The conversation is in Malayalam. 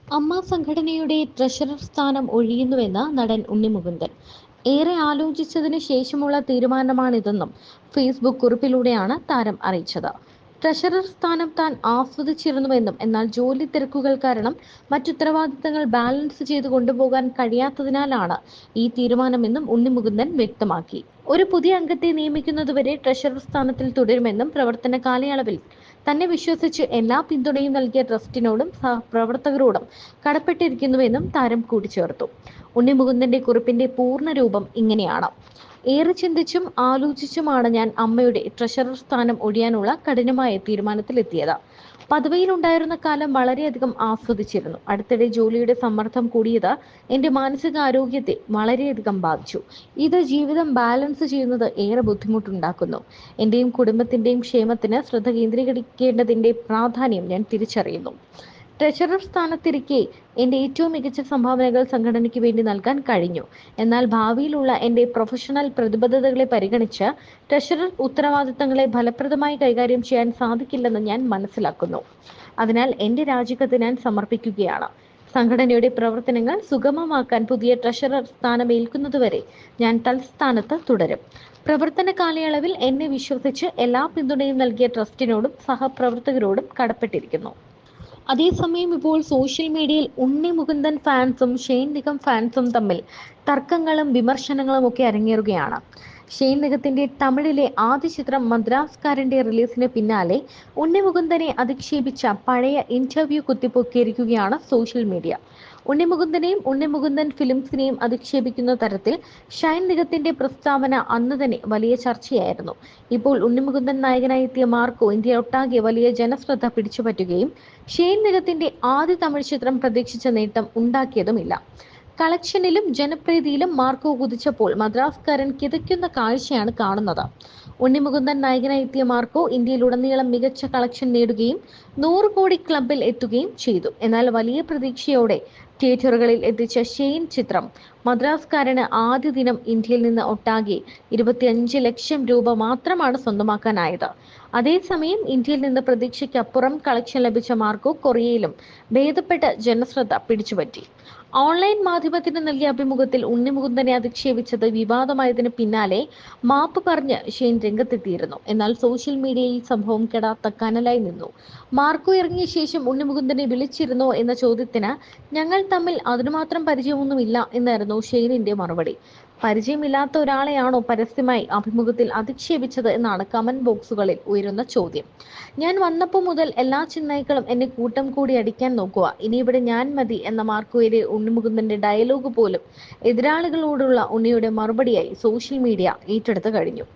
അമ്മ സംഘടനയുടെ ട്രഷറർ സ്ഥാനം ഒഴിയുന്നുവെന്ന് നടൻ ഉണ്ണി മുകുന്ദൻ. ഏറെ ആലോചിച്ചതിനു ശേഷമുള്ള തീരുമാനമാണിതെന്നും ഫേസ്ബുക്ക് കുറിപ്പിലൂടെയാണ് താരം അറിയിച്ചത്. ട്രഷറർ സ്ഥാനം താൻ ആസ്വദിച്ചിരുന്നുവെന്നും എന്നാൽ ജോലി തിരക്കുകൾ കാരണം മറ്റുത്തരവാദിത്തങ്ങൾ ബാലൻസ് ചെയ്ത് കൊണ്ടുപോകാൻ കഴിയാത്തതിനാലാണ് ഈ തീരുമാനമെന്നും ഉണ്ണി മുകുന്ദൻ വ്യക്തമാക്കി. ഒരു പുതിയ അംഗത്തെ നിയമിക്കുന്നതുവരെ ട്രഷറർ സ്ഥാനത്തിൽ തുടരുമെന്നും പ്രവർത്തന കാലയളവിൽ തന്നെ വിശ്വസിച്ച് എല്ലാ പിന്തുണയും നൽകിയ ട്രസ്റ്റിനോടും സഹപ്രവർത്തകരോടും കടപ്പെട്ടിരിക്കുന്നുവെന്നും താരം കൂട്ടിച്ചേർത്തു. ഉണ്ണി മുകുന്ദന്റെ കുറിപ്പിന്റെ പൂർണ്ണ രൂപം ഇങ്ങനെയാണ്: ഏറെ ചിന്തിച്ചും ആലോചിച്ചുമാണ് ഞാൻ അമ്മയുടെ ട്രഷറർ സ്ഥാനം ഒഴിയാനുള്ള കഠിനമായ തീരുമാനത്തിലെത്തിയത്. പദവിയിലുണ്ടായിരുന്ന കാലം വളരെയധികം ആസ്വദിച്ചിരുന്നു. അടുത്തിടെ ജോലിയുടെ സമ്മർദ്ദം കൂടിയത് എന്റെ മാനസികാരോഗ്യത്തെ വളരെയധികം ബാധിച്ചു. ഇത് ജീവിതം ബാലൻസ് ചെയ്യുന്നത് ഏറെ ബുദ്ധിമുട്ടുണ്ടാക്കുന്നു. എന്റെയും കുടുംബത്തിന്റെയും ക്ഷേമത്തിന് ശ്രദ്ധ കേന്ദ്രീകരിക്കേണ്ടതിന്റെ പ്രാധാന്യം ഞാൻ തിരിച്ചറിയുന്നു. ട്രഷറർ സ്ഥാനത്തിരിക്കെ എന്റെ ഏറ്റവും മികച്ച സംഭാവനകൾ സംഘടനയ്ക്ക് വേണ്ടി നൽകാൻ കഴിഞ്ഞു. എന്നാൽ ഭാവിയിലുള്ള എന്റെ പ്രൊഫഷണൽ പ്രതിബദ്ധതകളെ പരിഗണിച്ച് ട്രഷറർ ഉത്തരവാദിത്തങ്ങളെ ഫലപ്രദമായി കൈകാര്യം ചെയ്യാൻ സാധിക്കില്ലെന്ന് ഞാൻ മനസ്സിലാക്കുന്നു. അതിനാൽ എന്റെ രാജിക്കത്ത് ഞാൻ സമർപ്പിക്കുകയാണ്. സംഘടനയുടെ പ്രവർത്തനങ്ങൾ സുഗമമാക്കാൻ പുതിയ ട്രഷറർ സ്ഥാനമേൽക്കുന്നതുവരെ ഞാൻ തൽസ്ഥാനത്ത് തുടരും. പ്രവർത്തന കാലയളവിൽ എന്നെ വിശ്വസിച്ച് എല്ലാ പിന്തുണയും നൽകിയ ട്രസ്റ്റിനോടും സഹപ്രവർത്തകരോടും കടപ്പെട്ടിരിക്കുന്നു. അതേസമയം ഇപ്പോൾ സോഷ്യൽ മീഡിയയിൽ ഉണ്ണി മുകുന്ദൻ ഫാൻസും ഷെയ്ൻ നിഗം ഫാൻസും തമ്മിൽ തർക്കങ്ങളും വിമർശനങ്ങളും ഒക്കെ അരങ്ങേറുകയാണ്. ഷെയ്ൻ നിഗത്തിന്റെ തമിഴിലെ ആദ്യ ചിത്രം മദ്രാസ്കാരന്റെ റിലീസിന് പിന്നാലെ ഉണ്ണി മുകുന്ദനെ അധിക്ഷേപിച്ച പഴയ ഇന്റർവ്യൂ കുത്തിപ്പൊക്കിയിരിക്കുകയാണ് സോഷ്യൽ മീഡിയ. ഉണ്ണി മുകുന്ദനെയും ഉണ്ണി മുകുന്ദൻ ഫിലിംസിനെയും അധിക്ഷേപിക്കുന്ന തരത്തിൽ ഷൈൻ നിഗത്തിന്റെ പ്രസ്താവന അന്ന് തന്നെ വലിയ ചർച്ചയായിരുന്നു. ഇപ്പോൾ ഉണ്ണി മുകുന്ദൻ നായകനായി എത്തിയ മാർക്കോ ഇന്ത്യയൊട്ടാകെ വലിയ ജനശ്രദ്ധ പിടിച്ചുപറ്റുകയും ഷെയ്ൻ നിഗത്തിന്റെ ആദ്യ തമിഴ് ചിത്രം പ്രതീക്ഷിച്ച നേട്ടം ഉണ്ടാക്കിയതുമില്ല. കളക്ഷനിലും ജനപ്രീതിയിലും മാർക്കോ കുതിച്ചപ്പോൾ മദ്രാസ്കാരൻ കിതയ്ക്കുന്ന കാഴ്ചയാണ് കാണുന്നത്. ഉണ്ണി മുകുന്ദൻ നായകനായി എത്തിയ മാർക്കോ ഇന്ത്യയിലുടനീളം മികച്ച കളക്ഷൻ നേടുകയും 100 കോടി ക്ലബിൽ എത്തുകയും ചെയ്തു. എന്നാൽ വലിയ പ്രതീക്ഷയോടെ തിയേറ്ററുകളിൽ എത്തിച്ച ഷെയ്ൻ ചിത്രം മദ്രാസ്കാരന് ആദ്യ ദിനം ഇന്ത്യയിൽ നിന്ന് ഒട്ടാകെ 25 ലക്ഷം രൂപ മാത്രമാണ് സ്വന്തമാക്കാനായത്. അതേസമയം ഇന്ത്യയിൽ നിന്ന് പ്രതീക്ഷയ്ക്കപ്പുറം കളക്ഷൻ ലഭിച്ച മാർക്കോ കൊറിയയിലും ഭേദപ്പെട്ട ജനശ്രദ്ധ പിടിച്ചുപറ്റി. ഓൺലൈൻ മാധ്യമത്തിന് നൽകിയ അഭിമുഖത്തിൽ ഉണ്ണി മുകുന്ദനെ അധിക്ഷേപിച്ചത് വിവാദമായതിന് പിന്നാലെ മാപ്പ് പറഞ്ഞ് ഷെയ്ൻ രംഗത്തെത്തിയിരുന്നു. എന്നാൽ സോഷ്യൽ മീഡിയയിൽ സംഭവം കെടാത്ത കനലായി നിന്നു. മാർക്കോ ഇറങ്ങിയ ശേഷം ഉണ്ണി മുകുന്ദനെ വിളിച്ചിരുന്നോ എന്ന ചോദ്യത്തിന് ഞങ്ങൾ തമ്മിൽ അതിനുമാത്രം പരിചയമൊന്നുമില്ല എന്നായിരുന്നു ഷെയ്നിന്റെ മറുപടി. പരിചയമില്ലാത്ത ഒരാളെയാണോ പരസ്യമായി അഭിമുഖത്തിൽ അധിക്ഷേപിച്ചത് എന്നാണ് കമന്റ് ബോക്സുകളിൽ ഉയരുന്ന ചോദ്യം. ഞാൻ വന്നപ്പോൾ മുതൽ എല്ലാ ചെന്നായ്ക്കളും എന്നെ കൂട്ടം കൂടി അടിക്കാൻ നോക്കുക, ഇനി ഇവിടെ ഞാൻ മതി എന്ന മാർക്കോയിലെ ഉണ്ണിമുകുന്ദന്റെ ഡയലോഗ് പോലും എതിരാളികളോടുള്ള ഉണ്ണിയുടെ മറുപടിയായി സോഷ്യൽ മീഡിയ ഏറ്റെടുത്തു കഴിഞ്ഞു.